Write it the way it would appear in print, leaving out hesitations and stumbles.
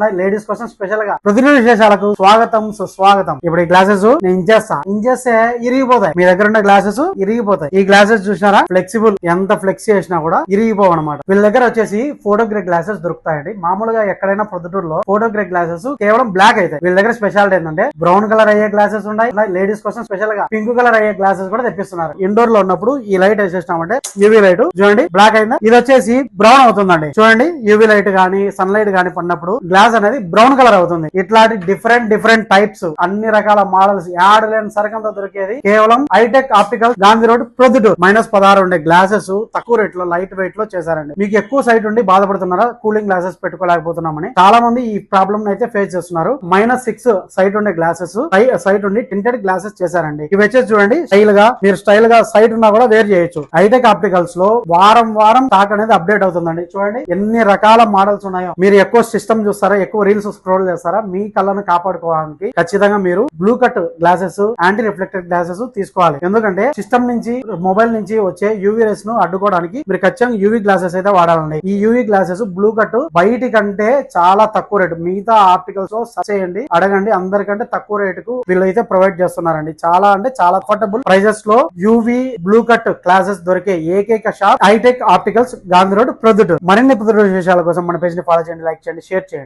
ఉన్నాయి. లేడీస్ కోసం స్పెషల్ గా ప్రతిరోజు విశేషాలకు స్వాగతం సుస్వాగతం. ఇప్పుడు ఈ గ్లాసెస్ నేను ఇంచేస్తే ఇరిగిపోతాయి. మీ దగ్గర ఉన్న గ్లాసెస్ ఇరిగిపోతాయి. ఈ గ్లాసెస్ చూసినారా, ఫ్లెక్సిబుల్, ఎంత ఫ్లెక్సీ చేసినా కూడా ఇరిగిపోవు అనమాట. వీళ్ళ దగ్గర వచ్చేసి ఫోటోగ్రేడ్ గ్లాసెస్ దొరుకుతాయండి. మామూలుగా ఎక్కడైనా ప్రొద్దుటూరులో ఫోటోగ్రేడ్ గ్లాసెస్ కేవలం బ్లాక్ అవుతాయి. వీళ్ళ దగ్గర స్పెషాలిటీ ఏంటంటే బ్రౌన్ కలర్ అయ్యే గ్లాసెస్ ఉన్నాయి. లేడీస్ కోసం స్పెషల్ గా పింక్ కలర్ అయ్యే గ్లాసెస్ కూడా తెప్పిస్తున్నారు. ఇండోర్ లో ఉన్నప్పుడు ఈ లైట్ వేసేసినామంటే యూవీ లైట్ చూడండి బ్లాక్ అయిందా, ఇది వచ్చేసి బ్రౌన్ అవుతుందండి. చూడండి యూవీ లైట్ గానీ సన్ లైట్ గానీ పడినప్పుడు గ్లాస్ అనేది బ్రౌన్ కలర్ అవుతుంది. ఇట్లాంటి డిఫరెంట్ టైప్స్, అన్ని రకాల మోడల్స్ యాడ్ లేని సరకంతో దొరికేది కేవలం hitech optical, Gandhi road, Proddatur. -16 ఉండే గ్లాసెస్ తక్కువ రేట్ లో, లైట్ వెయిట్ లో చేశారండి. మీకు ఎక్కువ సైట్ ఉండి బాధపడుతున్నారా కూలింగ్ గ్లాసెస్ పెట్టుకోలేకపోతున్నామని? చాలా మంది ఈ ప్రాబ్లమ్ అయితే ఫేస్ చేస్తున్నారు. -6 సైట్ ఉండే గ్లాసెస్, సైట్ ఉండి టింటెడ్ గ్లాసెస్ చేశారండి. ఇవి వచ్చేసి చూడండి స్టైల్ గా, మీరు స్టైల్ గా సైట్ ఉన్నా కూడా వేర్ చేయొచ్చు. హైటెక్ ఆప్టికల్స్ లో వారం స్టాక్ అనేది అప్డేట్ అవుతుందండి. చూడండి ఎన్ని రకాల మోడల్స్ ఉన్నాయో. మీరు ఎక్కువ సిస్టమ్ చూస్తారా, ఎక్కువ రీల్స్ స్క్రోల్ చేస్తారా, మీ కళ్ళను కాపాడుకోవడానికి ఖచ్చితంగా మీరు blue cut glasses, anti reflected glasses తీసుకోవాలి. ఎందుకంటే సిస్టమ్ నుంచి, మొబైల్ నుంచి వచ్చే యూవీ రేస్ ను అడ్డుకోవడానికి మీరు ఖచ్చితంగా యూవీ గ్లాసెస్ అయితే వాడాలండి. ఈ యూవీ గ్లాసెస్ బ్లూ కట్ బయటి కంటే చాలా తక్కువ రేటు. మిగతా ఆర్టికల్స్ లో సర్చ్ చేయండి, అడగండి, అందరికంటే తక్కువ రేటుకు వీళ్ళైతే ప్రొవైడ్ చేస్తున్నారండి. చాలా అంటే చాలా అఫోర్డబుల్ ప్రైజెస్ లో యూవీ బ్లూ కట్ గ్లాసెస్ దొరికే ఏకైక shop hitech opticals, Gandhi road, Proddatur. మరిన్ని ప్రొద్దుటూరు విషయాల కోసం మన పేజ్ ని ఫాలో చేయండి, లైక్ చేయండి, షేర్ చేయండి.